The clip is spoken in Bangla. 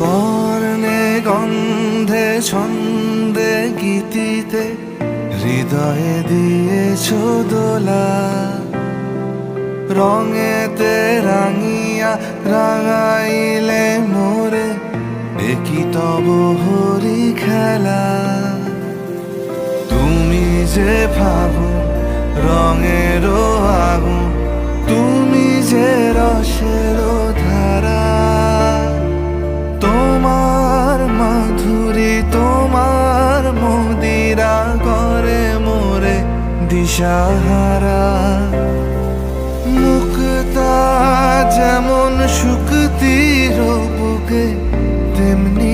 বর্ণে গন্ধে ছন্দে গীতিতে হৃদয়ে দিয়েছ দোলা, রঙেতে রাঙিয়া রাঙাইলে মোরে দেখি তব হরি খেলা। তুমি যে ফাগুন রঙের আগুন, তুমি যে রসের ধারা, তোমার মাধুরী তোমার মদিরা করে মোরে দিশাহারা। মুক্তা যেমন শুকতির বুকে তেমনি